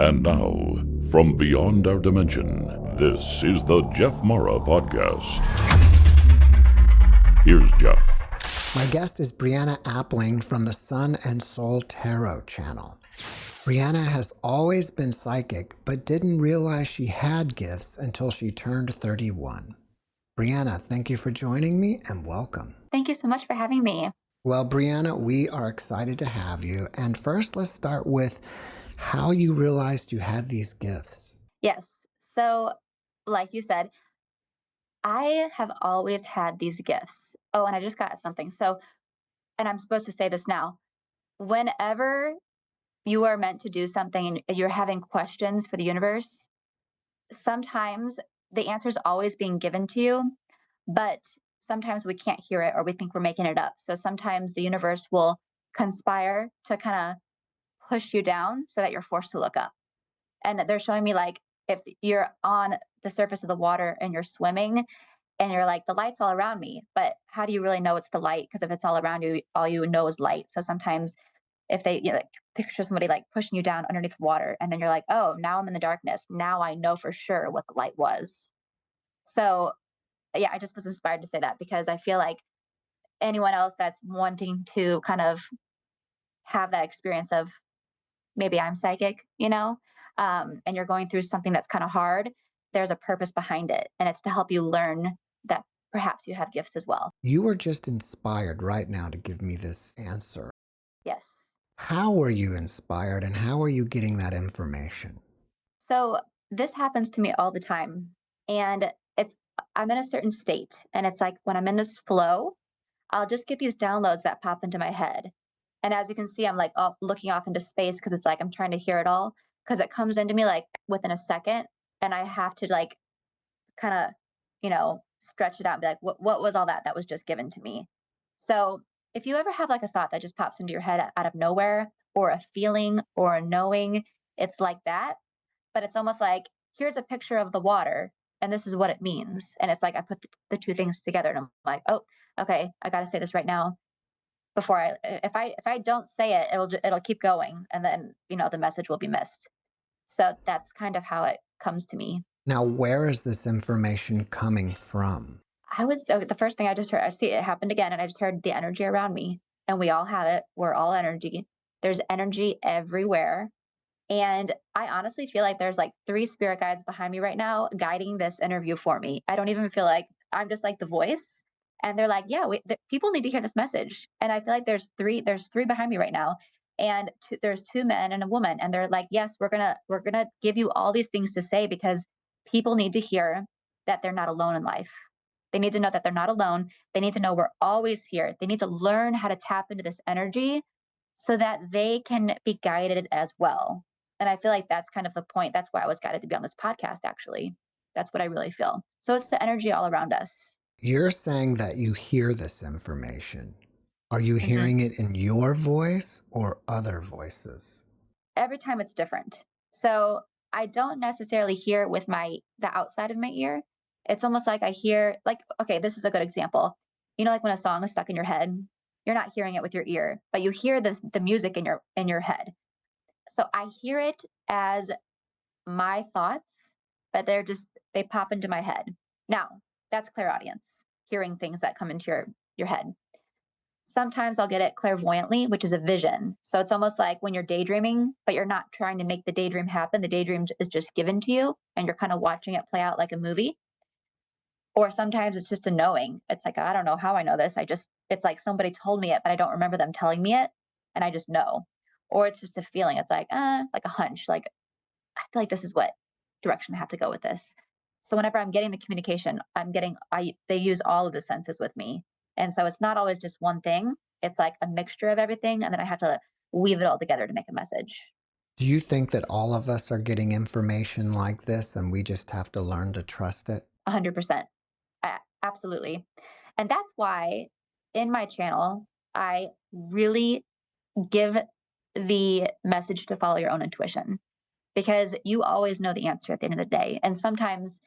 And now, from beyond our dimension, this is the JeffMara podcast. Here's Jeff. My guest is Brianna Appling from the Sun and Soul Tarot channel. Brianna has always been psychic, but didn't realize she had gifts until she turned 31. Brianna, thank you for joining me and welcome. Thank you so much for having me. Well, Brianna, we are excited to have you. And first, let's start with how you realized you had these gifts. Yes. So, like you said, I have always had these gifts. Oh, and I just got something. So, and I'm supposed to say this now. Whenever you are meant to do something and you're having questions for the universe, sometimes the answer is always being given to you, but sometimes we can't hear it or we think we're making it up. So sometimes the universe will conspire to kind of push you down so that you're forced to look up. And they're showing me, like, if you're on the surface of the water and you're swimming and you're like, the light's all around me, but how do you really know it's the light? Because if it's all around you, all you know is light. So sometimes if they, like, picture somebody like pushing you down underneath water, and then you're like, oh, now I'm in the darkness. Now I know for sure what the light was. So yeah, I just was inspired to say that because I feel like anyone else that's wanting to kind of have that experience of maybe I'm psychic, and you're going through something that's kind of hard, there's a purpose behind it. And it's to help you learn that perhaps you have gifts as well. You were just inspired right now to give me this answer. Yes. How were you inspired and how are you getting that information? So this happens to me all the time. And I'm in a certain state. And it's like when I'm in this flow, I'll just get these downloads that pop into my head. And as you can see, I'm like looking off into space because it's like I'm trying to hear it all because it comes into me like within a second. And I have to like kind of, stretch it out and be like, what was all that was just given to me? So if you ever have like a thought that just pops into your head out of nowhere, or a feeling or a knowing, it's like that. But it's almost like, here's a picture of the water and this is what it means. And it's like I put the two things together and I'm like, oh, okay, I got to say this right now before if I don't say it, it'll keep going, and then the message will be missed. So that's kind of how it comes to me. Now, where is this information coming from? The first thing I just heard, I see it happened again, and I just heard the energy around me, and we all have it. We're all energy. There's energy everywhere. And I honestly feel like there's like three spirit guides behind me right now guiding this interview for me. I don't even feel like I'm just like the voice. And they're like, yeah, people need to hear this message. And I feel like there's three behind me right now. And there's two men and a woman. And they're like, yes, we're gonna give you all these things to say because people need to hear that they're not alone in life. They need to know that they're not alone. They need to know we're always here. They need to learn how to tap into this energy so that they can be guided as well. And I feel like that's kind of the point. That's why I was guided to be on this podcast, actually. That's what I really feel. So it's the energy all around us. You're saying that you hear this information. Are you Mhm. hearing it in your voice or other voices? Every time it's different. So I don't necessarily hear it with the outside of my ear. It's almost like I hear, like, okay, this is a good example. Like when a song is stuck in your head, you're not hearing it with your ear, but you hear the music in your head. So I hear it as my thoughts, but they pop into my head. Now, that's clairaudience, hearing things that come into your head. Sometimes I'll get it clairvoyantly, which is a vision. So it's almost like when you're daydreaming, but you're not trying to make the daydream happen. The daydream is just given to you and you're kind of watching it play out like a movie. Or sometimes it's just a knowing. It's like, I don't know how I know this. It's like somebody told me it, but I don't remember them telling me it. And I just know. Or it's just a feeling. It's like a hunch. Like, I feel like this is what direction I have to go with this. So whenever I'm getting the communication, they use all of the senses with me. And so it's not always just one thing. It's like a mixture of everything. And then I have to weave it all together to make a message. Do you think that all of us are getting information like this and we just have to learn to trust it? 100%. Absolutely. And that's why in my channel, I really give the message to follow your own intuition, because you always know the answer at the end of the day. And sometimes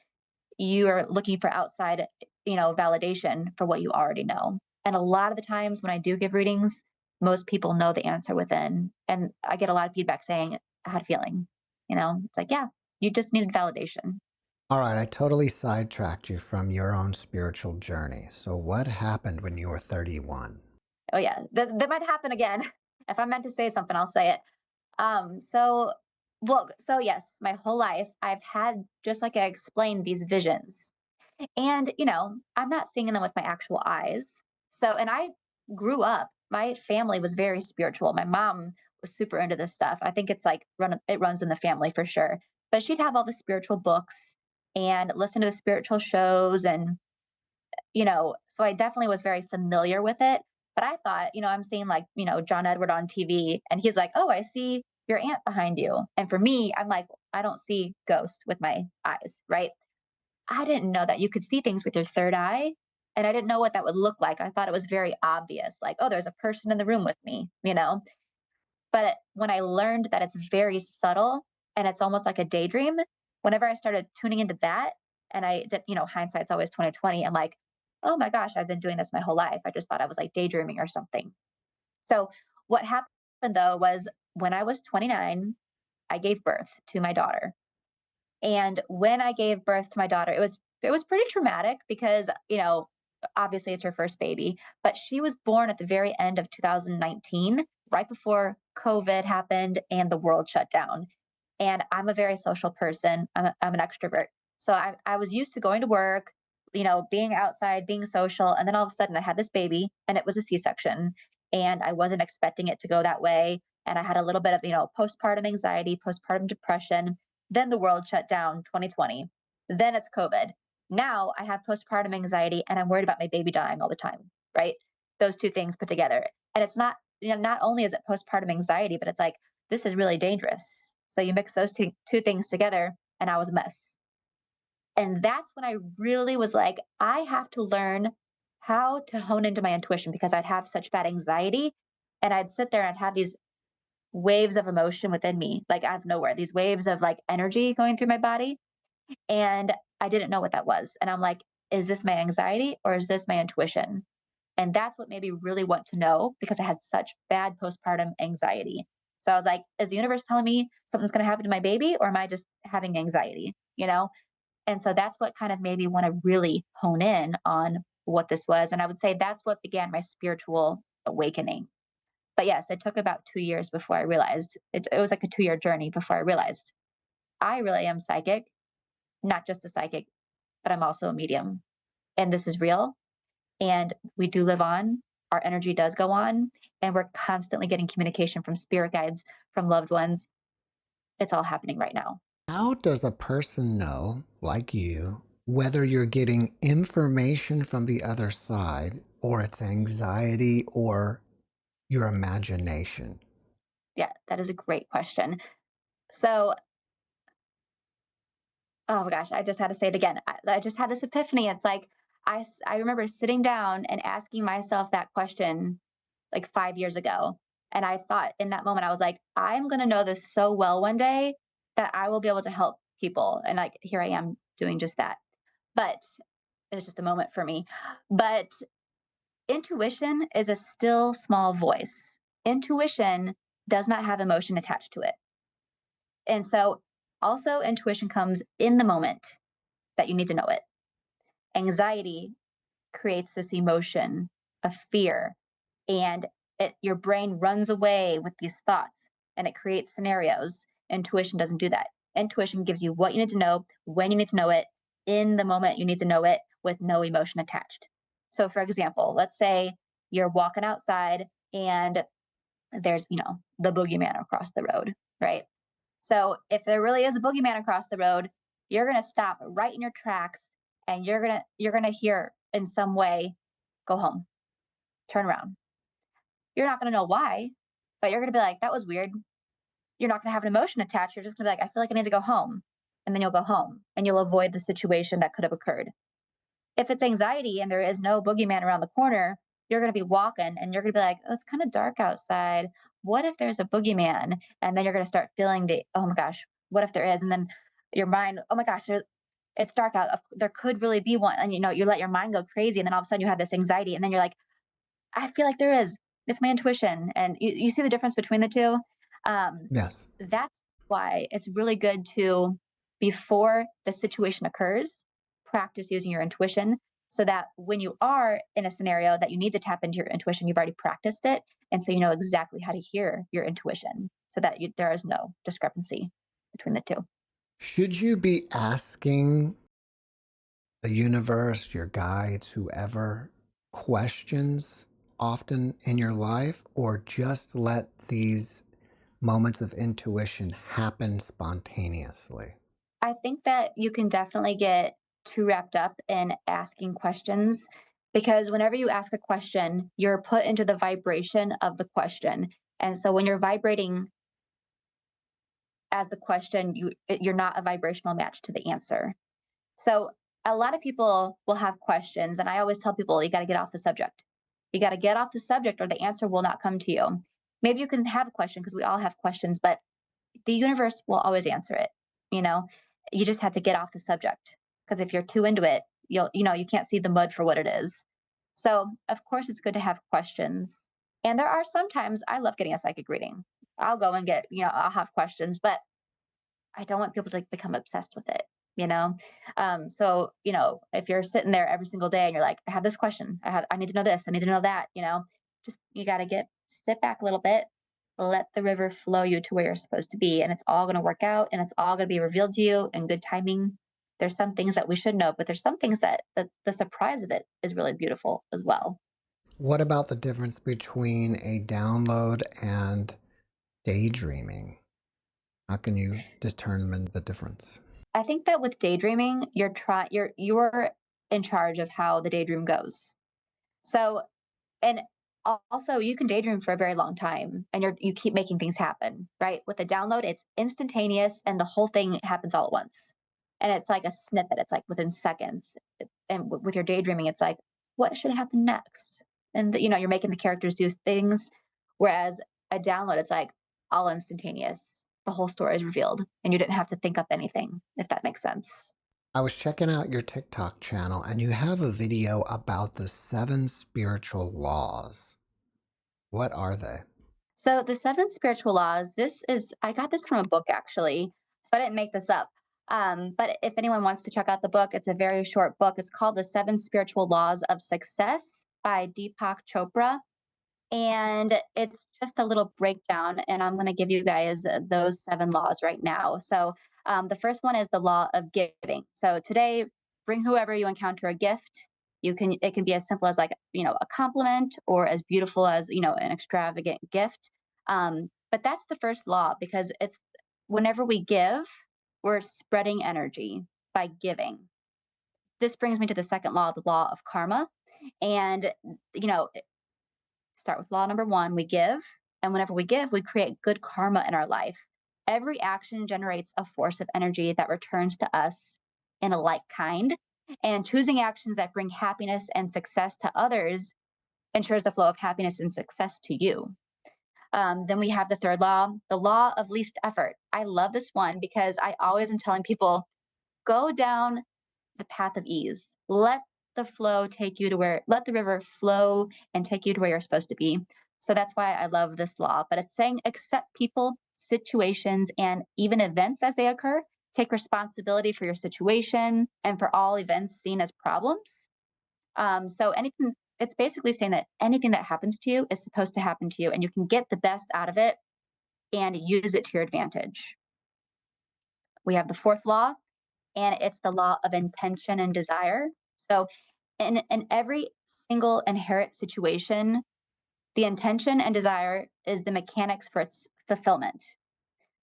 you are looking for outside, validation for what you already know. And a lot of the times when I do give readings, most people know the answer within. And I get a lot of feedback saying, I had a feeling, It's like, yeah, you just needed validation. All right, I totally sidetracked you from your own spiritual journey. So, what happened when you were 31? Oh yeah, that might happen again. If I'm meant to say something, I'll say it. So, well, so yes, my whole life I've had, just like I explained, these visions. And, I'm not seeing them with my actual eyes. So, and I grew up, my family was very spiritual. My mom was super into this stuff. I think it's like it runs in the family for sure. But she'd have all the spiritual books and listen to the spiritual shows. And, so I definitely was very familiar with it. But I thought, I'm seeing like, John Edward on TV and he's like, oh, I see your aunt behind you. And for me, I'm like, I don't see ghosts with my eyes, right? I didn't know that you could see things with your third eye, and I didn't know what that would look like. I thought it was very obvious, like, "Oh, there's a person in the room with me." But when I learned that it's very subtle and it's almost like a daydream, whenever I started tuning into that, and I did, hindsight's always 2020. I'm like, "Oh my gosh, I've been doing this my whole life. I just thought I was like daydreaming or something." So what happened though was when I was 29, I gave birth to my daughter. And when I gave birth to my daughter, it was pretty traumatic because, obviously it's her first baby, but she was born at the very end of 2019, right before COVID happened and the world shut down. And I'm a very social person. I'm an extrovert. So I was used to going to work, being outside, being social. And then all of a sudden I had this baby and it was a C-section. And I wasn't expecting it to go that way. And I had a little bit of, postpartum anxiety, postpartum depression. Then the world shut down 2020. Then it's COVID. Now I have postpartum anxiety and I'm worried about my baby dying all the time, right? Those two things put together. And it's not, not only is it postpartum anxiety, but it's like, this is really dangerous. So you mix those two things together, and I was a mess. And that's when I really was like, I have to learn how to hone into my intuition because I'd have such bad anxiety. And I'd sit there and I'd have these waves of emotion within me, like out of nowhere, these waves of like energy going through my body. And I didn't know what that was. And I'm like, is this my anxiety or is this my intuition? And that's what made me really want to know because I had such bad postpartum anxiety. So I was like, is the universe telling me something's going to happen to my baby or am I just having anxiety? And so that's what kind of made me want to really hone in on what this was. And I would say that's what began my spiritual awakening. But yes, it took about 2 years before I realized it was like a 2 year journey before I realized I really am psychic, not just a psychic, but I'm also a medium. And this is real. And we do live on. Our energy does go on. And we're constantly getting communication from spirit guides, from loved ones. It's all happening right now. How does a person know, like you, whether you're getting information from the other side or it's anxiety or your imagination? Yeah, that is a great question. So, oh my gosh, I just had to say it again. I just had this epiphany. It's like, I remember sitting down and asking myself that question like 5 years ago. And I thought in that moment, I was like, I'm going to know this so well one day that I will be able to help people. And like, here I am doing just that. But it was just a moment for me. But intuition is a still small voice. Intuition does not have emotion attached to it. And so also intuition comes in the moment that you need to know it. Anxiety creates this emotion of fear and your brain runs away with these thoughts and it creates scenarios. Intuition doesn't do that. Intuition gives you what you need to know, when you need to know it, in the moment you need to know it with no emotion attached. So for example, let's say you're walking outside and there's, the boogeyman across the road, right? So if there really is a boogeyman across the road, you're going to stop right in your tracks and you're going to hear in some way, go home, turn around. You're not going to know why, but you're going to be like, that was weird. You're not going to have an emotion attached. You're just going to be like, I feel like I need to go home. And then you'll go home and you'll avoid the situation that could have occurred. If it's anxiety and there is no boogeyman around the corner, you're going to be walking and you're going to be like, oh, it's kind of dark outside. What if there's a boogeyman? And then you're going to start feeling oh my gosh, what if there is? And then your mind, oh my gosh, it's dark out. There could really be one. And you let your mind go crazy. And then all of a sudden you have this anxiety. And then you're like, I feel like there is. It's my intuition. And you see the difference between the two. Um, Yes. that's why it's really good to, before the situation occurs, practice using your intuition so that when you are in a scenario that you need to tap into your intuition, you've already practiced it. And so you know exactly how to hear your intuition so that there is no discrepancy between the two. Should you be asking the universe, your guides, whoever, questions often in your life, or just let these moments of intuition happen spontaneously? I think that you can definitely get too wrapped up in asking questions because whenever you ask a question, you're put into the vibration of the question. And so when you're vibrating as the question, you're not a vibrational match to the answer. So a lot of people will have questions, and I always tell people you got to get off the subject. You got to get off the subject, or the answer will not come to you. Maybe you can have a question because we all have questions, but the universe will always answer it. You know, you just have to get off the subject because if you're too into it, you can't see the mud for what it is. So of course it's good to have questions. And there are sometimes I love getting a psychic reading. I'll go and I'll have questions, but I don't want people to become obsessed with it, you know? So, if you're sitting there every single day and you're like, I have this question, I need to know this, I need to know that, just, you got to sit back a little bit, let the river flow you to where you're supposed to be. And it's all going to work out and it's all going to be revealed to you in good timing. There's some things that we should know, but there's some things that the surprise of it is really beautiful as well. What about the difference between a download and daydreaming? How can you determine the difference? I think that with daydreaming, you're in charge of how the daydream goes. So, and also you can daydream for a very long time and you keep making things happen, right? With a download, it's instantaneous and the whole thing happens all at once. And it's like a snippet, it's like within seconds. And with your daydreaming, it's like, what should happen next? And you're making the characters do things. Whereas a download, it's like all instantaneous. The whole story is revealed and you didn't have to think up anything, if that makes sense. I was checking out your TikTok channel and you have a video about the 7 spiritual laws. What are they? So the seven spiritual laws, I got this from a book actually. So I didn't make this up. But if anyone wants to check out the book, it's a very short book. It's called The Seven Spiritual Laws of Success by Deepak Chopra. And it's just a little breakdown. And I'm going to give you guys those seven laws right now. So the first one is the law of giving. So today, bring whoever you encounter a gift. It can be as simple as like, a compliment or as beautiful as, an extravagant gift. But that's the first law because it's whenever we give, we're spreading energy by giving. This brings me to the second law, the law of karma. And, you know, start with law number one, we give. And whenever we give, we create good karma in our life. Every action generates a force of energy that returns to us in a like kind. And choosing actions that bring happiness and success to others ensures the flow of happiness and success to you. Then we have the third law, the law of least effort. I love this one because I always am telling people go down the path of ease. Let the river flow and take you to where you're supposed to be. So that's why I love this law. But it's saying accept people, situations, and even events as they occur. Take responsibility for your situation and for all events seen as problems. It's basically saying that anything that happens to you is supposed to happen to you, and you can get the best out of it and use it to your advantage. We have the fourth law, and it's the law of intention and desire. So, in every single inherent situation, the intention and desire is the mechanics for its fulfillment.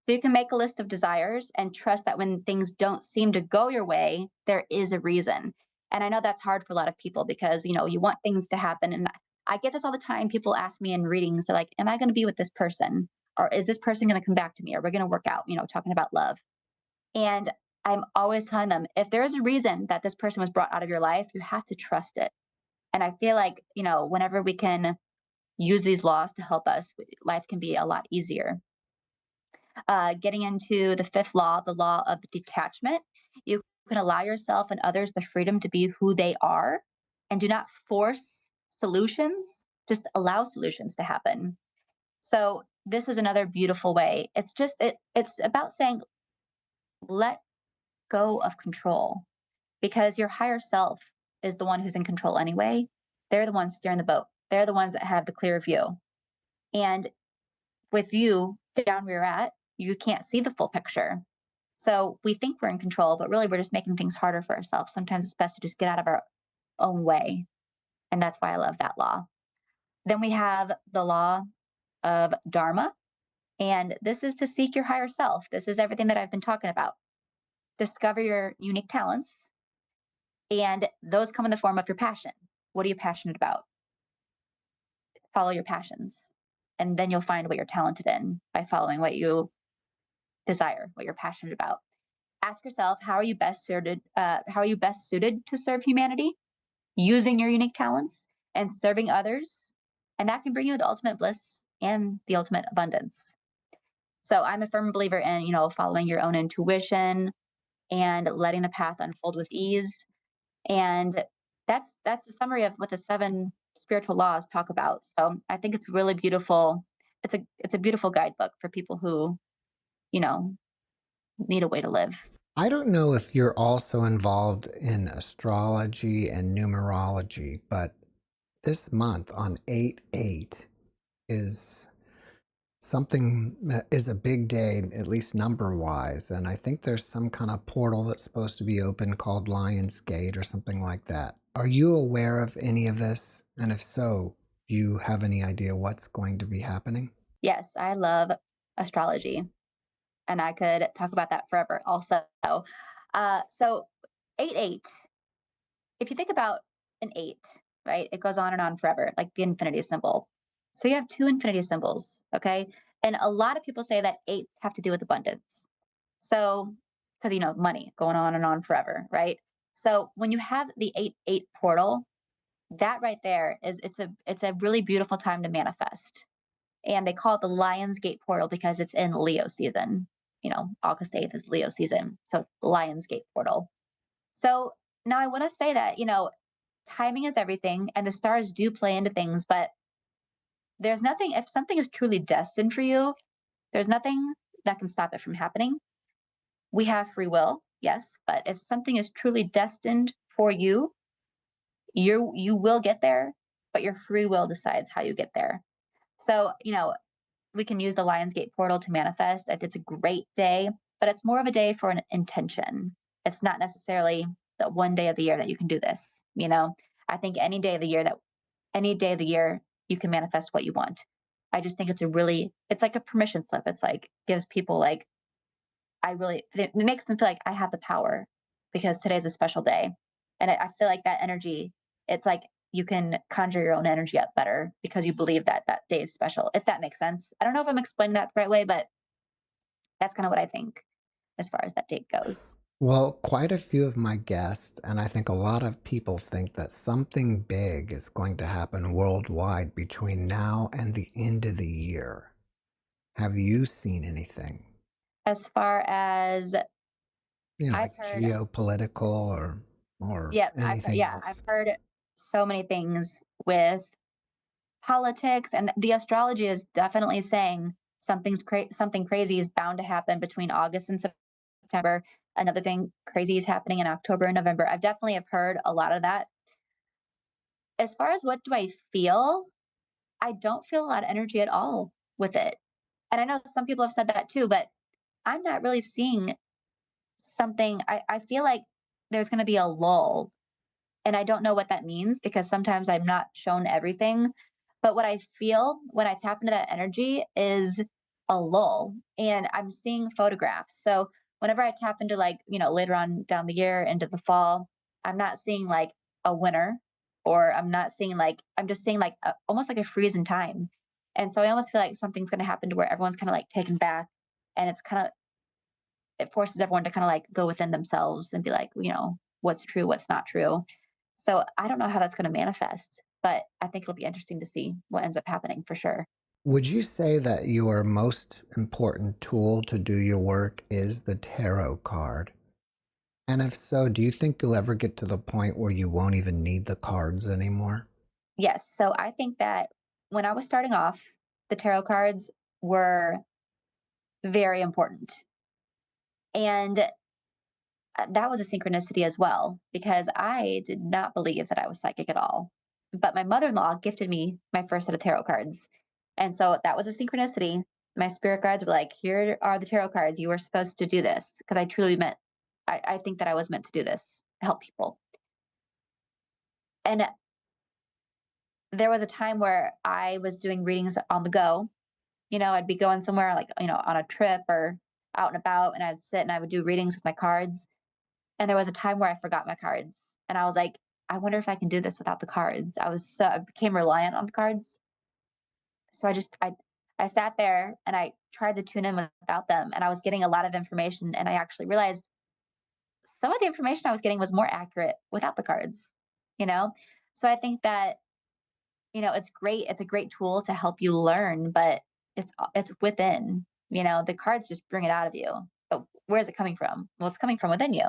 So you can make a list of desires and trust that when things don't seem to go your way, there is a reason. And I know that's hard for a lot of people because, you want things to happen. And I get this all the time. People ask me in readings, they're like, am I going to be with this person? Or is this person going to come back to me? Or we're going to work out, talking about love. And I'm always telling them, if there is a reason that this person was brought out of your life, you have to trust it. And I feel like, whenever we can use these laws to help us, life can be a lot easier. Getting into the fifth law, the law of detachment, you can allow yourself and others the freedom to be who they are and do not force solutions, just allow solutions to happen. So this is another beautiful way. It's about saying, let go of control, because your higher self is the one who's in control anyway. They're the ones steering the boat. They're the ones that have the clear view. And with you down where you're at, you can't see the full picture. So we think we're in control, but really we're just making things harder for ourselves. Sometimes it's best to just get out of our own way. And that's why I love that law. Then we have the law of Dharma. And this is to seek your higher self. This is everything that I've been talking about. Discover your unique talents. And those come in the form of your passion. What are you passionate about? Follow your passions. And then you'll find what you're talented in by following what you desire, what you're passionate about. Ask yourself, how are you best suited? How are you best suited to serve humanity, using your unique talents and serving others? And that can bring you the ultimate bliss and the ultimate abundance. So I'm a firm believer in, following your own intuition and letting the path unfold with ease. And that's a summary of what the seven spiritual laws talk about. So I think it's really beautiful. It's a beautiful guidebook for people who, you know, need a way to live. I don't know if you're also involved in astrology and numerology, but this month on 8/8 is something that is a big day, at least number wise. And I think there's some kind of portal that's supposed to be open called Lion's Gate or something like that. Are you aware of any of this? And if so, do you have any idea what's going to be happening? Yes, I love astrology, and I could talk about that forever also. So 8/8, if you think about an 8, right, it goes on and on forever, like the infinity symbol. So you have two infinity symbols, okay? And a lot of people say that 8s have to do with abundance. So, because, money going on and on forever, right? So when you have the 8/8 portal, that right there it's a really beautiful time to manifest. And they call it the Lion's Gate portal because it's in Leo season. August 8th is Leo season. So Lion's Gate portal. So now I want to say that, timing is everything and the stars do play into things, but there's nothing, if something is truly destined for you, there's nothing that can stop it from happening. We have free will, yes, but if something is truly destined for you, you will get there, but your free will decides how you get there. So, we can use the Lionsgate portal to manifest. It's a great day, but it's more of a day for an intention. It's not necessarily the one day of the year that you can do this. I think any day of the year you can manifest what you want. I just think it's like a permission slip. It's like gives people like it makes them feel like I have the power because today's a special day. And I feel like that energy, it's like you can conjure your own energy up better because you believe that that day is special, if that makes sense. I don't know if I'm explaining that the right way, but that's kind of what I think as far as that date goes. Well, quite a few of my guests, and I think a lot of people think that something big is going to happen worldwide between now and the end of the year. Have you seen anything? As far as I've Like heard, geopolitical or yep, anything I've else? heard so many things with politics, and the astrology is definitely saying something crazy is bound to happen between August and September. Another thing crazy is happening in October and November. I've definitely have heard a lot of that. As far as what do I feel, I don't feel a lot of energy at all with it. And I know some people have said that too, but I'm not really seeing something. I feel like there's going to be a lull. And I don't know what that means because sometimes I'm not shown everything. But what I feel when I tap into that energy is a lull. And I'm seeing photographs. So whenever I tap into like, later on down the year into the fall, I'm not seeing like a winter, or I'm not seeing like, I'm just seeing like almost like a freeze in time. And so I almost feel like something's going to happen to where everyone's kind of like taken back, and it forces everyone to kind of like go within themselves and be like, what's true, what's not true. So I don't know how that's going to manifest, but I think it'll be interesting to see what ends up happening for sure. Would you say that your most important tool to do your work is the tarot card? And if so, do you think you'll ever get to the point where you won't even need the cards anymore? Yes. So I think that when I was starting off, the tarot cards, were very important. And that was a synchronicity as well, because I did not believe that I was psychic at all. But my mother in law gifted me my first set of tarot cards. And so that was a synchronicity. My spirit guides were like, here are the tarot cards. You were supposed to do this. Because I truly meant, I think that I was meant to do this, help people. And there was a time where I was doing readings on the go. I'd be going somewhere like, on a trip or out and about, and I'd sit and I would do readings with my cards. And there was a time where I forgot my cards. And I was like, I wonder if I can do this without the cards. I became reliant on the cards. So I sat there and I tried to tune in without them. And I was getting a lot of information. And I actually realized some of the information I was getting was more accurate without the cards, you know? So I think that, it's great. It's a great tool to help you learn, but it's within, the cards just bring it out of you. But where is it coming from? Well, it's coming from within you.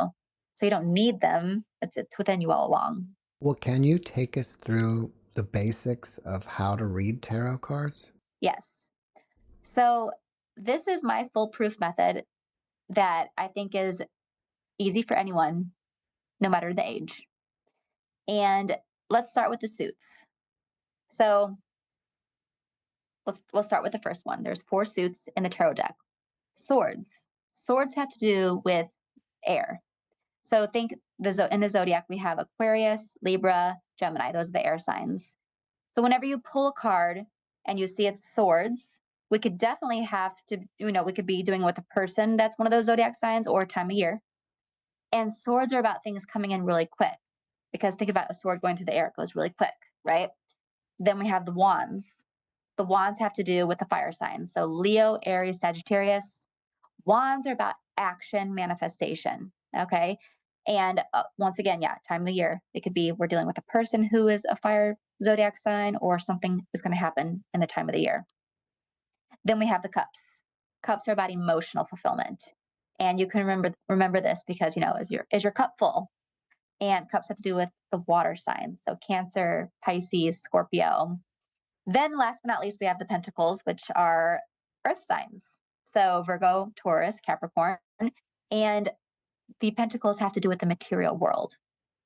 So you don't need them. It's within you all along. Well, can you take us through the basics of how to read tarot cards? Yes. So this is my foolproof method that I think is easy for anyone, no matter the age. And let's start with the suits. So we'll start with the first one. There's 4 suits in the tarot deck. Swords. Swords have to do with air. So think in the zodiac we have Aquarius, Libra, Gemini. Those are the air signs. So whenever you pull a card and you see it's swords, we could definitely have to, we could be doing with a person that's one of those zodiac signs or time of year. And swords are about things coming in really quick, because think about a sword going through the air, it goes really quick, right? Then we have the wands. The wands have to do with the fire signs. So Leo, Aries, Sagittarius. Wands are about action, manifestation. Okay. And once again, yeah, time of year. It could be we're dealing with a person who is a fire zodiac sign, or something is going to happen in the time of the year. Then we have the cups. Cups are about emotional fulfillment. And you can remember this because, is your cup full? And cups have to do with the water signs. So Cancer, Pisces, Scorpio. Then last but not least, we have the pentacles, which are earth signs. So Virgo, Taurus, Capricorn. And the pentacles have to do with the material world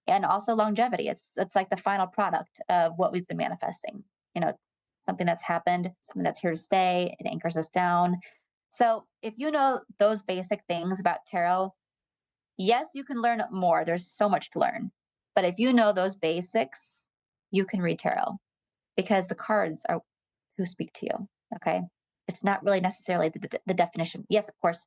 and also longevity. It's like the final product of what we've been manifesting. You know, something that's happened, something that's here to stay. It anchors us down. So if you know those basic things about tarot, yes, you can learn more. There's so much to learn. But if you know those basics, you can read tarot, because the cards are who speak to you. Okay. It's not really necessarily the definition. Yes, of course,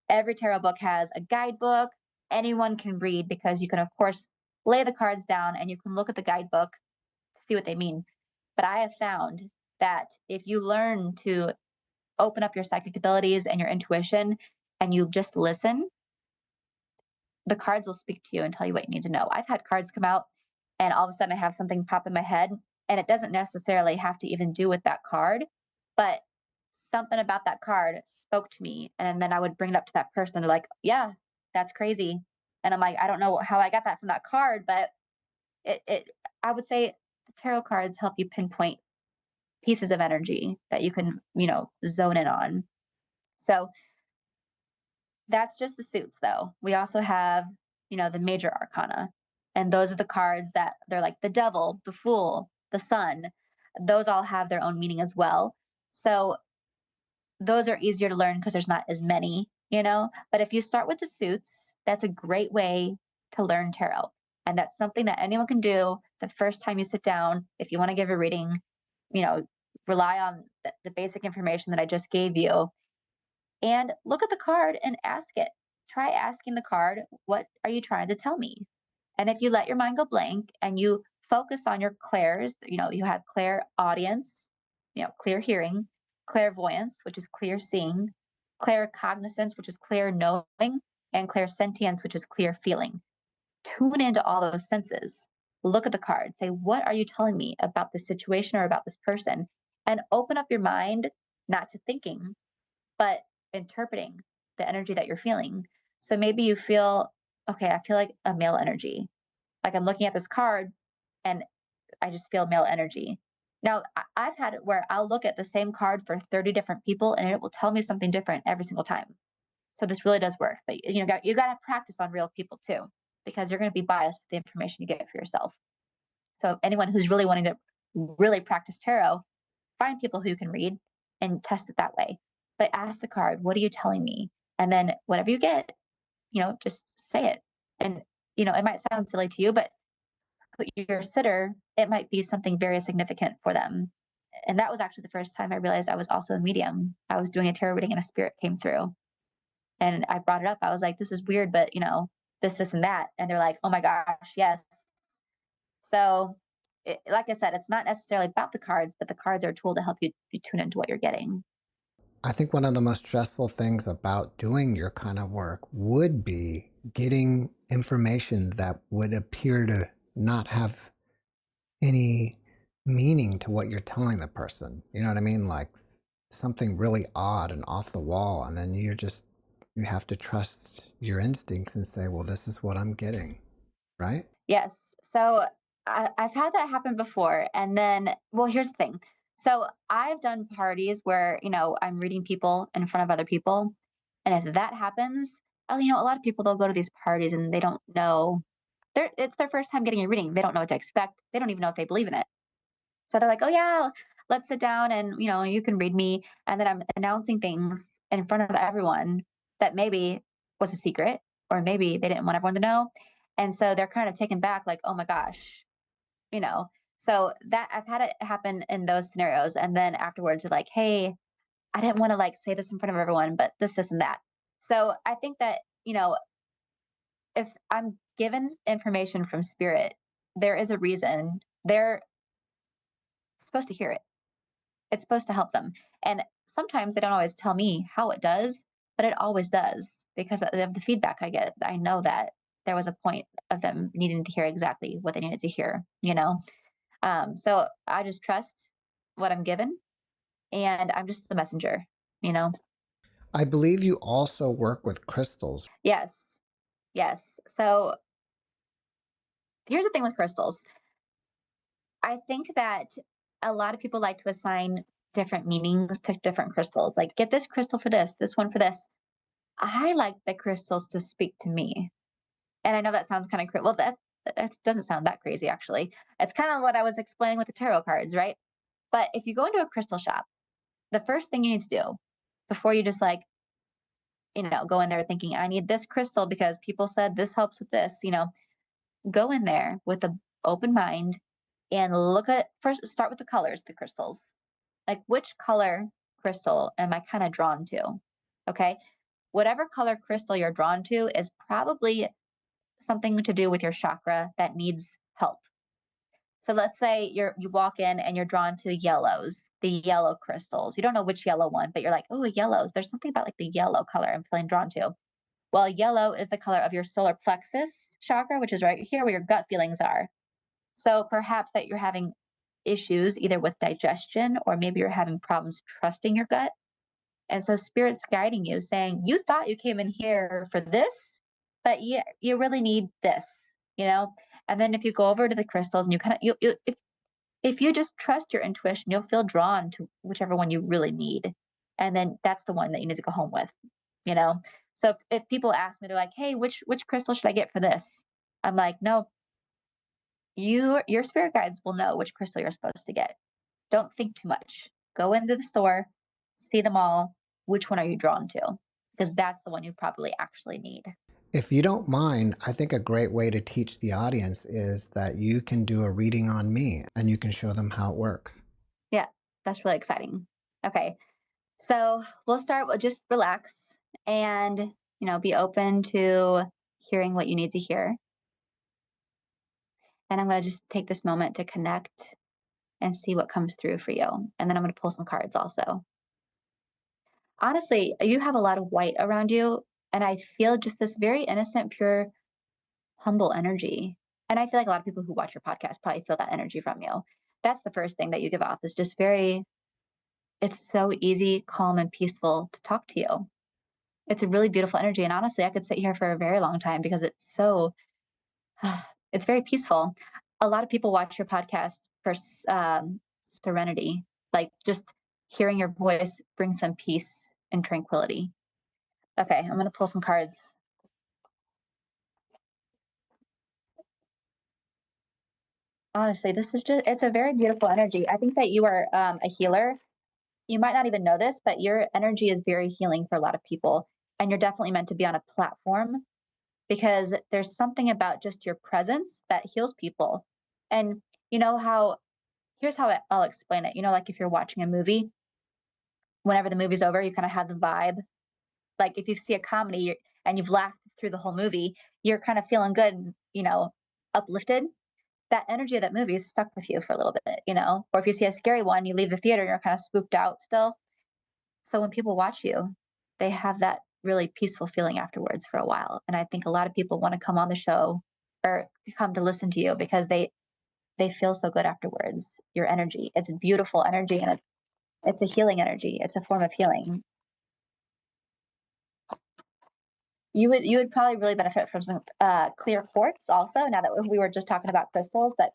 every tarot book has a guidebook. Anyone can read, because you can, of course, lay the cards down and you can look at the guidebook to see what they mean. But I have found that if you learn to open up your psychic abilities and your intuition and you just listen, the cards will speak to you and tell you what you need to know. I've had cards come out and all of a sudden I have something pop in my head, and it doesn't necessarily have to even do with that card, but something about that card spoke to me. And then I would bring it up to that person. They're like, yeah, that's crazy. And I'm like, I don't know how I got that from that card, but it I would say the tarot cards help you pinpoint pieces of energy that you can, zone in on. So that's just the suits, though. We also have, the major arcana. And those are the cards that they're like the devil, the fool, the sun. Those all have their own meaning as well. So those are easier to learn because there's not as many, But if you start with the suits, that's a great way to learn tarot. And that's something that anyone can do the first time you sit down. If you want to give a reading, you know, rely on the basic information that I just gave you, and look at the card and ask it. Try asking the card, what are you trying to tell me? And if you let your mind go blank and you focus on your clairs, you have clear audience, clear hearing, clairvoyance, which is clear seeing, clear cognizance, which is clear knowing, and clear sentience, which is clear feeling. Tune into all those senses. Look at the card. Say, what are you telling me about this situation or about this person? And open up your mind, not to thinking, but interpreting the energy that you're feeling. So maybe you feel, okay, I feel like a male energy. Like I'm looking at this card and I just feel male energy. Now, I've had it where I'll look at the same card for 30 different people and it will tell me something different every single time. So this really does work. But you got to practice on real people too, because you're going to be biased with the information you get for yourself. So anyone who's really wanting to really practice tarot, find people who can read and test it that way. But ask the card, what are you telling me? And then whatever you get, just say it. And it might sound silly to you, but your sitter, it might be something very significant for them. And that was actually the first time I realized I was also a medium. I was doing a tarot reading and a spirit came through. And I brought it up. I was like, this is weird, but this, and that. And they're like, oh my gosh, yes. So, like I said, it's not necessarily about the cards, but the cards are a tool to help you tune into what you're getting. I think one of the most stressful things about doing your kind of work would be getting information that would appear to not have any meaning to what you're telling the person. You know what I mean? Like something really odd and off the wall. And then you have to trust your instincts and say, well, this is what I'm getting. Right? Yes. So I've had that happen before. And then, well, here's the thing. So I've done parties where, I'm reading people in front of other people. And if that happens, a lot of people, they'll go to these parties and they don't know. It's their first time getting a reading. They don't know what to expect. They don't even know if they believe in it. So they're like, oh, yeah, let's sit down and, you can read me. And then I'm announcing things in front of everyone that maybe was a secret or maybe they didn't want everyone to know. And so they're kind of taken back, like, oh my gosh, you know. So that I've had it happen in those scenarios. And then afterwards, they're like, hey, I didn't want to like say this in front of everyone, but this, and that. So I think that, if I'm given information from spirit, there is a reason. They're supposed to hear it. It's supposed to help them. And sometimes they don't always tell me how it does, but it always does because of the feedback I get. I know that there was a point of them needing to hear exactly what they needed to hear. So I just trust what I'm given and I'm just the messenger. I believe you also work with crystals. Yes. Yes. So here's the thing with crystals. I think that a lot of people like to assign different meanings to different crystals. Like, get this crystal for this one for this. I like the crystals to speak to me. And I know that sounds kind of crazy. Well, that doesn't sound that crazy, actually. It's kind of what I was explaining with the tarot cards, right? But if you go into a crystal shop, the first thing you need to do before you just like, go in there thinking, I need this crystal because people said this helps with this, go in there with an open mind and look at first, start with the colors, the crystals. Like, which color crystal am I kind of drawn to? Okay. Whatever color crystal you're drawn to is probably something to do with your chakra that needs help. So let's say you walk in and you're drawn to yellows, the yellow crystals. You don't know which yellow one, but you're like, oh, yellow. There's something about like the yellow color I'm feeling drawn to. Well, yellow is the color of your solar plexus chakra, which is right here where your gut feelings are. So perhaps that you're having issues either with digestion or maybe you're having problems trusting your gut. And so spirit's guiding you saying, you thought you came in here for this, but you really need this. And then if you go over to the crystals and you kind of, if you just trust your intuition, you'll feel drawn to whichever one you really need. And then that's the one that you need to go home with. So if people ask me, they're like, hey, which crystal should I get for this? I'm like, no, your spirit guides will know which crystal you're supposed to get. Don't think too much. Go into the store, see them all. Which one are you drawn to? Because that's the one you probably actually need. If you don't mind, I think a great way to teach the audience is that you can do a reading on me and you can show them how it works. Yeah, that's really exciting. Okay. So we'll start with just relax and, be open to hearing what you need to hear. And I'm going to just take this moment to connect and see what comes through for you. And then I'm going to pull some cards also. Honestly, you have a lot of white around you. And I feel just this very innocent, pure, humble energy. And I feel like a lot of people who watch your podcast probably feel that energy from you. That's the first thing that you give off is just it's so easy, calm, and peaceful to talk to you. It's a really beautiful energy. And honestly, I could sit here for a very long time because it's very peaceful. A lot of people watch your podcast for serenity. Like just hearing your voice brings some peace and tranquility. Okay, I'm going to pull some cards. Honestly, this is just, it's a very beautiful energy. I think that you are a healer. You might not even know this, but your energy is very healing for a lot of people. And you're definitely meant to be on a platform because there's something about just your presence that heals people. And you know how, here's how I'll explain it. You know, like if you're watching a movie, whenever the movie's over, you kind of have the vibe. Like if you see a comedy and you've laughed through the whole movie, you're kind of feeling good, uplifted. That energy of that movie is stuck with you for a little bit, Or if you see a scary one, you leave the theater and you're kind of spooked out still. So when people watch you, they have that really peaceful feeling afterwards for a while. And I think a lot of people want to come on the show or come to listen to you because they feel so good afterwards. Your energy, it's beautiful energy, and it's a healing energy. It's a form of healing. You would probably really benefit from some clear quartz also. Now that we were just talking about crystals, but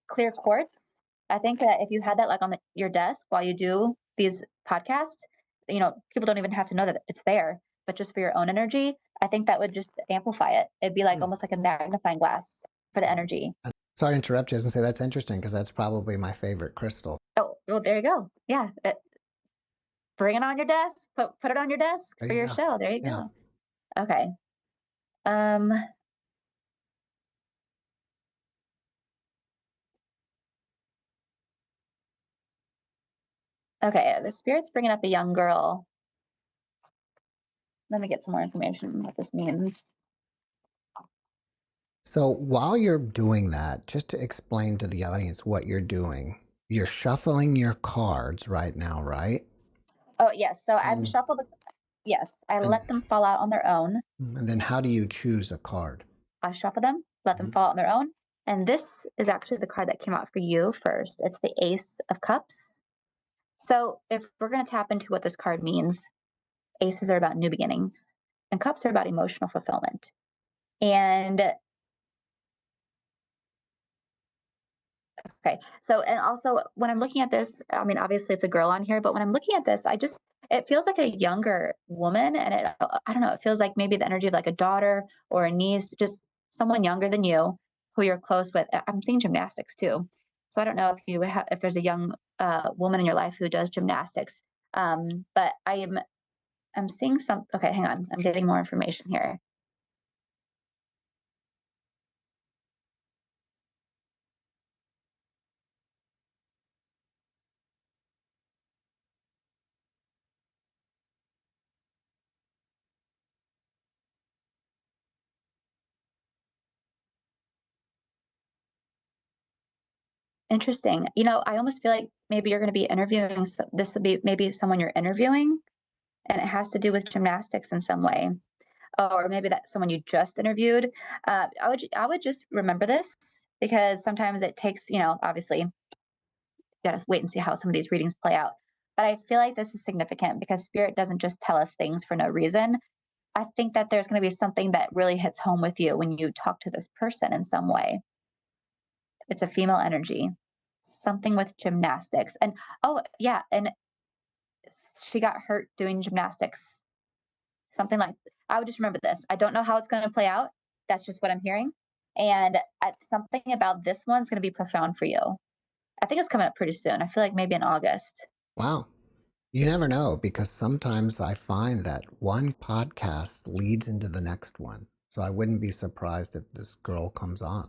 clear quartz, I think that if you had that like on your desk while you do these podcasts, people don't even have to know that it's there, but just for your own energy, I think that would just amplify it. It'd be like almost like a magnifying glass for the energy. Sorry to interrupt you. I was going to say that's interesting because that's probably my favorite crystal. Oh, well, there you go. Yeah. Bring it on your desk. Put it on your desk There for you your go. show. There you Yeah. go. Okay. Um, okay, the spirit's bringing up a young girl. Let me get some more information on what this means. So while you're doing that, just to explain to the audience what you're doing, you're shuffling your cards right now, right? Oh, yes. So I've And, shuffled yes, I and, let them fall out on their own. and then how do you choose a card? I shuffle them, let them fall out on their own. And this is actually the card that came out for you first. It's the Ace of Cups. So if we're going to tap into what this card means, aces are about new beginnings, and cups are about emotional fulfillment. And okay, so and also when I'm looking at this, I mean, obviously it's a girl on here, but when I'm looking at this, it feels like a younger woman, and I don't know, it feels like maybe the energy of like a daughter or a niece, just someone younger than you who you're close with. I'm seeing gymnastics too, so I don't know if there's a young woman in your life who does gymnastics, but I'm seeing some. Okay, hang on, I'm getting more information here. Interesting. I almost feel like maybe you're going to be interviewing. This will be maybe someone you're interviewing, and it has to do with gymnastics in some way, or maybe that's someone you just interviewed. I would just remember this because sometimes it takes, obviously, you got to wait and see how some of these readings play out. But I feel like this is significant because spirit doesn't just tell us things for no reason. I think that there's going to be something that really hits home with you when you talk to this person in some way. It's a female energy, something with gymnastics, and oh yeah, and she got hurt doing gymnastics. Something like, I would just remember this. I don't know how it's going to play out. That's just what I'm hearing. And something about this one's going to be profound for you. I think it's coming up pretty soon. I feel like maybe in August. Wow. You never know because sometimes I find that one podcast leads into the next one. So I wouldn't be surprised if this girl comes on.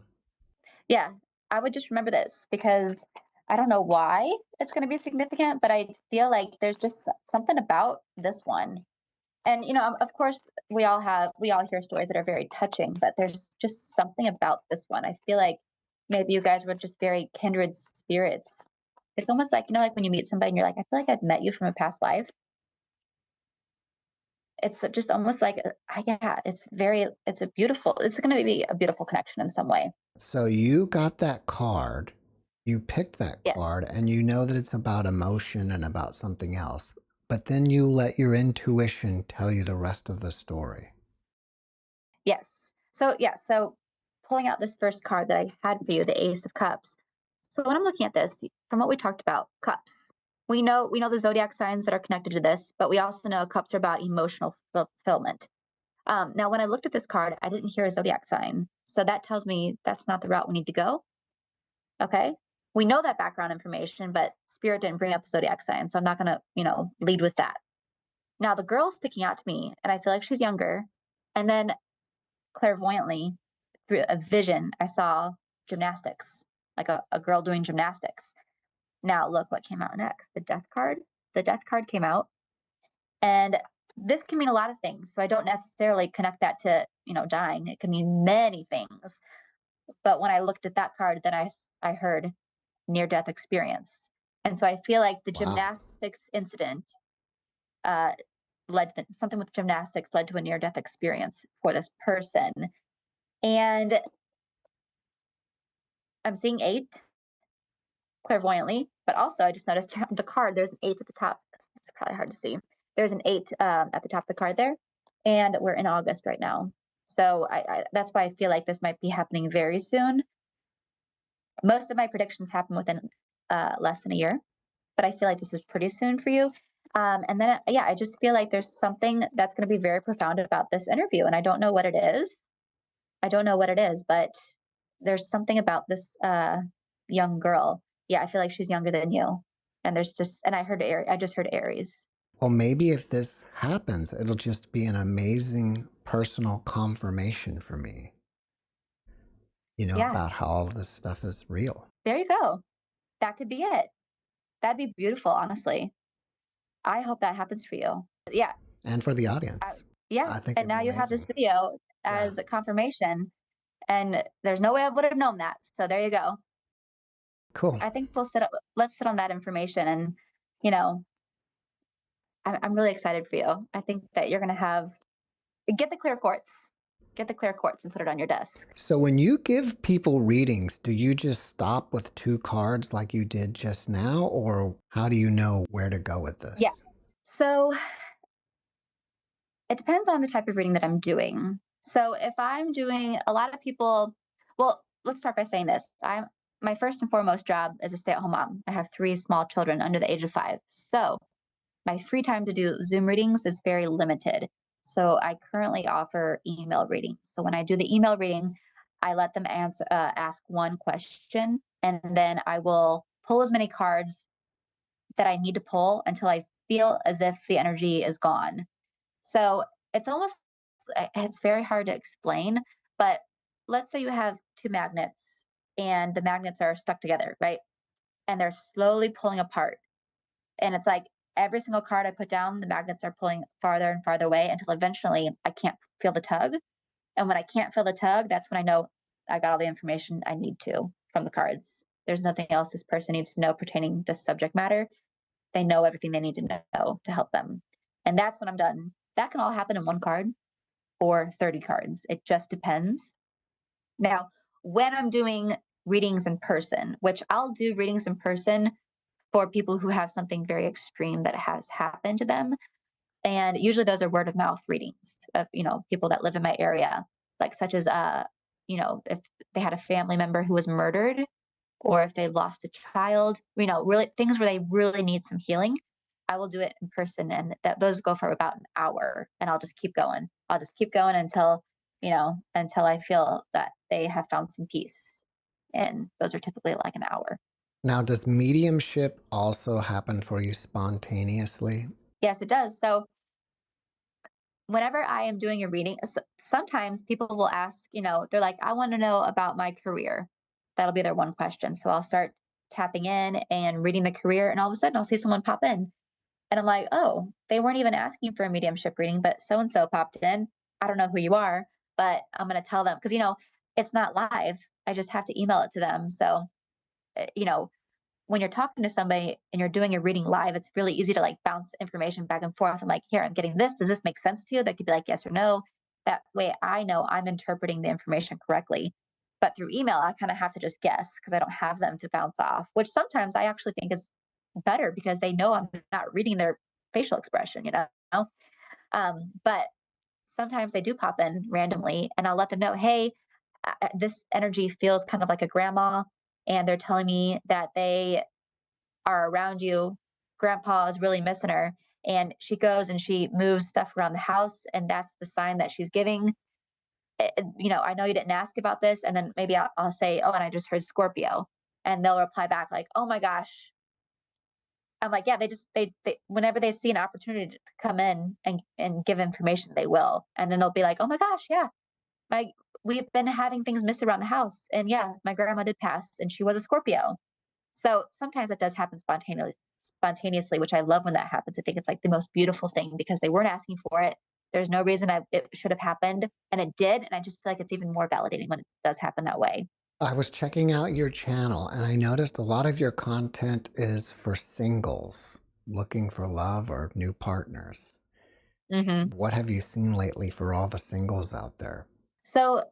Yeah, I would just remember this because I don't know why it's going to be significant, but I feel like there's just something about this one. And of course, we all hear stories that are very touching, but there's just something about this one. I feel like maybe you guys were just very kindred spirits. It's almost like, like when you meet somebody and you're like, I feel like I've met you from a past life. It's just almost like, yeah, it's going to be a beautiful connection in some way. So you got that card, you picked that Yes. card, and you know that it's about emotion and about something else. But then you let your intuition tell you the rest of the story. Yes. So, yeah. So pulling out this first card that I had for you, the Ace of Cups. So when I'm looking at this, from what we talked about, cups. We know the zodiac signs that are connected to this, but we also know cups are about emotional fulfillment. Now, when I looked at this card, I didn't hear a zodiac sign, so that tells me that's not the route we need to go. Okay, we know that background information, but spirit didn't bring up a zodiac sign, so I'm not gonna, lead with that. Now, the girl's sticking out to me, and I feel like she's younger. And then clairvoyantly, through a vision, I saw gymnastics, like a girl doing gymnastics. Now, look what came out next, the death card. The death card came out, and this can mean a lot of things. So I don't necessarily connect that to, dying. It can mean many things. But when I looked at that card, then I heard near death experience. And so I feel like the Wow. gymnastics incident uh, something with gymnastics led to a near death experience for this person. And I'm seeing eight clairvoyantly, but also I just noticed the card, there's an eight at the top. It's probably hard to see. There's an eight at the top of the card there. And we're in August right now. So that's why I feel like this might be happening very soon. Most of my predictions happen within less than a year, but I feel like this is pretty soon for you. And then, yeah, I just feel like there's something that's going to be very profound about this interview. And I don't know what it is. I don't know what it is, but there's something about this young girl. Yeah, I feel like she's younger than you. And I just heard Aries. Well, maybe if this happens, it'll just be an amazing personal confirmation for me, Yeah, about how all this stuff is real. there you go. That could be it. That'd be beautiful, honestly. I hope that happens for you. Yeah, And for the I, audience. yeah. I think And it'd be now you have this amazing. video Yeah. as a confirmation, and there's no way I would have known that. So there you go. Cool. I think let's sit on that information, and you know, I'm really excited for you. I think that you're gonna get the clear quartz, get the clear quartz, and put it on your desk. So when you give people readings, do you just stop with 2 cards like you did just now, or how do you know where to go with Yeah. this? So it depends on the type of reading that I'm doing. So if I'm doing a lot of people, well, let's start by saying this. My first and foremost job is a stay-at-home mom. I have 3 small children under the age of 5. So my free time to do Zoom readings is very limited. So I currently offer email readings. So when I do the email reading, I let them ask one question, and then I will pull as many cards that I need to pull until I feel as if the energy is gone. So it's very hard to explain, but let's say you have 2 magnets and the magnets are stuck together, right? And they're slowly pulling apart. And it's like every single card I put down, the magnets are pulling farther and farther away until eventually I can't feel the tug. And when I can't feel the tug, that's when I know I got all the information I need to from the cards. There's nothing else this person needs to know pertaining this subject matter. They know everything they need to know to help them. And that's when I'm done. That can all happen in 1 card or 30 cards. It just depends. Now, when I'm doing readings in person, which I'll do readings in person for people who have something very extreme that has happened to them. And usually those are word of mouth readings of, people that live in my area, like such as if they had a family member who was murdered or if they lost a child, really things where they really need some healing. I will do it in person, and those go for about an hour, and I'll just keep going. I'll just keep going until I feel that they have found some peace. And those are typically like an hour. Now, does mediumship also happen for you spontaneously? Yes, it does. So whenever I am doing a reading, sometimes people will ask, they're like, I want to know about my career. That'll be their one question. So I'll start tapping in and reading the career, and all of a sudden I'll see someone pop in. And I'm like, oh, they weren't even asking for a mediumship reading, but so and so popped in. I don't know who you are, but I'm going to tell them because, it's not live. I just have to email it to them. So, uh, you know, when you're talking to somebody and you're doing a reading live, it's really easy to like bounce information back and forth. I'm like, here, I'm getting this. Does this make sense to you? They could be like, yes or no. That way I know I'm interpreting the information correctly. But through email, I kind of have to just guess because I don't have them to bounce off, which sometimes I actually think is better because they know I'm not reading their facial expression. But sometimes they do pop in randomly and I'll let them know, hey, this energy feels kind of like a grandma. And they're telling me that they are around you. Grandpa is really missing her. And she goes and she moves stuff around the house. And that's the sign that she's giving. I know you didn't ask about this. And then maybe I'll say, oh, and I just heard Scorpio. And they'll reply back like, oh my gosh. I'm like, yeah, they whenever they see an opportunity to come in and give information, they will. And then they'll be like, oh my gosh, yeah, my we've been having things miss around the house. And yeah, my grandma did pass and she was a Scorpio. So sometimes that does happen spontaneously, which I love when that happens. I think it's like the most beautiful thing because they weren't asking for it. There's no reason it should have happened, and it did. And I just feel like it's even more validating when it does happen that way. I was checking out your channel and I noticed a lot of your content is for singles looking for love or new partners. Hmm. What have you seen lately for all the singles out there? So,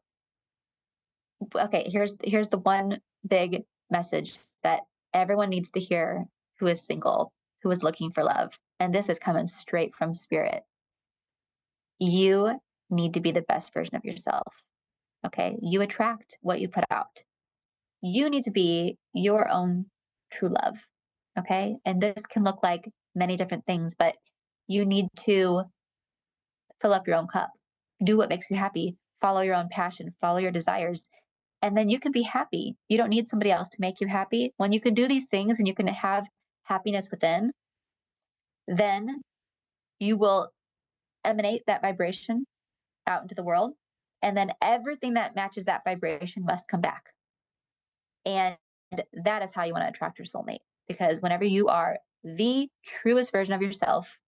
okay, here's the one big message that everyone needs to hear who is single, who is looking for love. And this is coming straight from spirit. You need to be the best version of yourself. Okay? You attract what you put out. You need to be your own true love. Okay? And this can look like many different things, but you need to fill up your own cup. Do what makes you happy. Follow your own passion, follow your desires, and then you can be happy. You don't need somebody else to make you happy. When you can do these things and you can have happiness within, then you will emanate that vibration out into the world. And then everything that matches that vibration must come back. And that is how you want to attract your soulmate. Because whenever you are the truest version of yourself,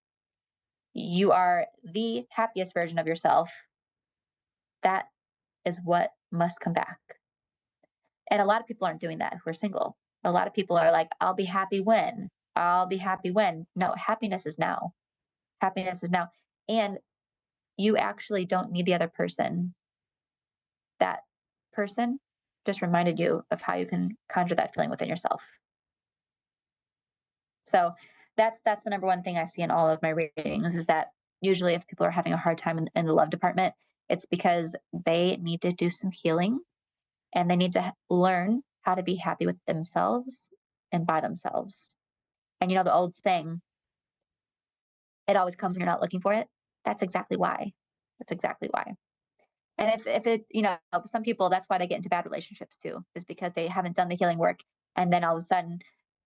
you are the happiest version of yourself, that is what must come back. And a lot of people aren't doing that who are single. A lot of people are like, I'll be happy when. I'll be happy when. No, happiness is now. Happiness is now. And you actually don't need the other person. That person just reminded you of how you can conjure that feeling within yourself. So that's the number one thing I see in all of my readings is that usually if people are having a hard time in the love department, it's because they need to do some healing and they need to learn how to be happy with themselves and by themselves. And the old saying, it always comes when you're not looking for it. That's exactly why. That's exactly why. And if it, some people, that's why they get into bad relationships too, is because they haven't done the healing work. And then all of a sudden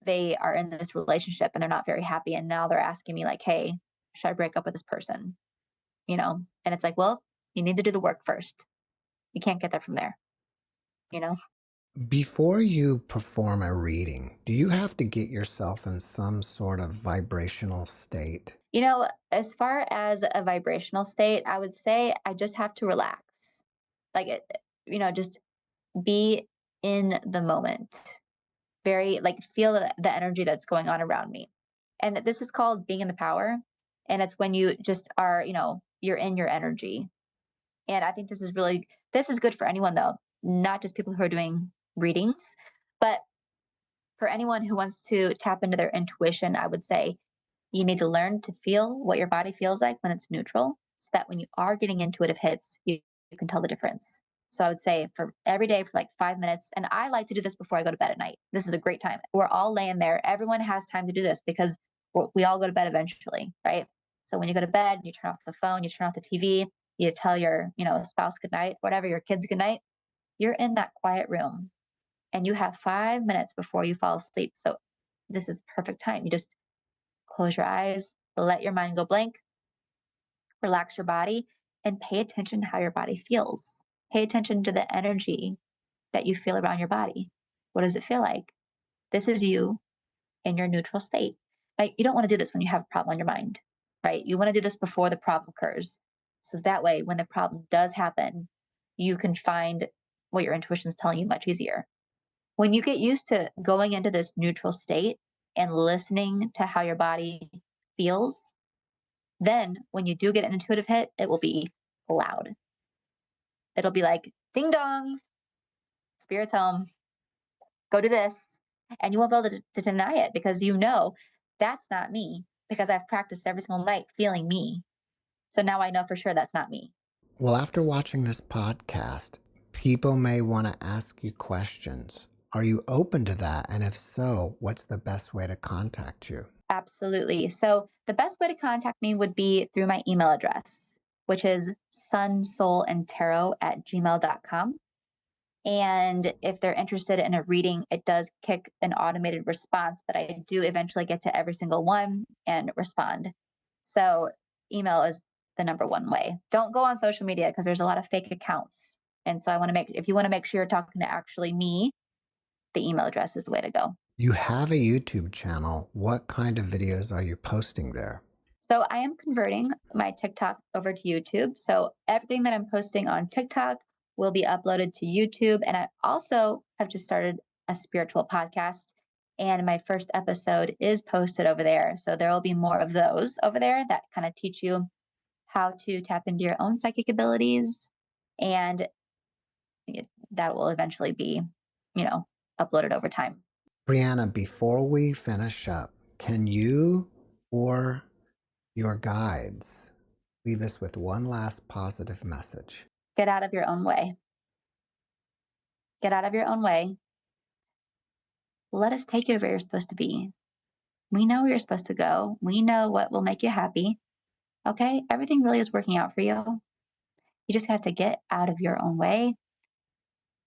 they are in this relationship and they're not very happy. And now they're asking me like, hey, should I break up with this person? And it's like, well, you need to do the work first. You can't get there from there, you know? Before you perform a reading, do you have to get yourself in some sort of vibrational state? As far as a vibrational state, I would say I just have to relax. Like just be in the moment. Very like feel the energy that's going on around me. And this is called being in the power. And it's when you just are, you're in your energy. And I think this is good for anyone though, not just people who are doing readings, but for anyone who wants to tap into their intuition, I would say you need to learn to feel what your body feels like when it's neutral so that when you are getting intuitive hits, you can tell the difference. So I would say for every day for like 5 minutes, and I like to do this before I go to bed at night. This is a great time. We're all laying there. Everyone has time to do this because we all go to bed eventually, right? So when you go to bed, you turn off the phone, you turn off the TV, you tell your, spouse good night, whatever, your kids good night. You're in that quiet room and you have 5 minutes before you fall asleep. So this is the perfect time. You just close your eyes, let your mind go blank, relax your body, and pay attention to how your body feels. Pay attention to the energy that you feel around your body. What does it feel like? This is you in your neutral state. Like, you don't want to do this when you have a problem on your mind, right? You want to do this before the problem occurs. So that way, when the problem does happen, you can find what your intuition is telling you much easier. When you get used to going into this neutral state and listening to how your body feels, then when you do get an intuitive hit, it will be loud. It'll be like, ding dong, spirit's home, go do this. And you won't be able to deny it because that's not me because I've practiced every single night feeling me. So now I know for sure that's not me. Well, after watching this podcast, people may want to ask you questions. Are you open to that? And if so, what's the best way to contact you? Absolutely. So the best way to contact me would be through my email address, which is sunsoulandtarot@gmail.com. And if they're interested in a reading, it does kick an automated response, but I do eventually get to every single one and respond. So email is the number one way. Don't go on social media because there's a lot of fake accounts. And so if you want to make sure you're talking to actually me, the email address is the way to go. You have a YouTube channel. What kind of videos are you posting there? So I am converting my TikTok over to YouTube. So everything that I'm posting on TikTok will be uploaded to YouTube. And I also have just started a spiritual podcast. And my first episode is posted over there. So there will be more of those over there that kind of teach you how to tap into your own psychic abilities. And that will eventually be, uploaded over time. Brianna, before we finish up, can you or your guides leave us with one last positive message? Get out of your own way. Get out of your own way. Let us take you to where you're supposed to be. We know where you're supposed to go. We know what will make you happy. Okay? Everything really is working out for you. You just have to get out of your own way,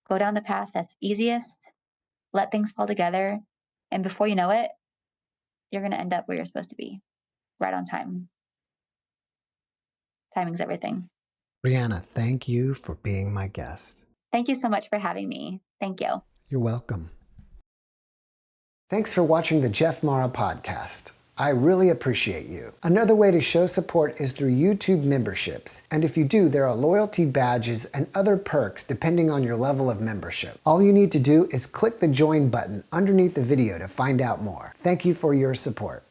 go down the path that's easiest, let things fall together. And before you know it, you're going to end up where you're supposed to be, right on time. Timing's everything. Brianna, thank you for being my guest. Thank you so much for having me. Thank you. You're welcome. Thanks for watching the JeffMara podcast. I really appreciate you. Another way to show support is through YouTube memberships. And if you do, there are loyalty badges and other perks depending on your level of membership. All you need to do is click the join button underneath the video to find out more. Thank you for your support.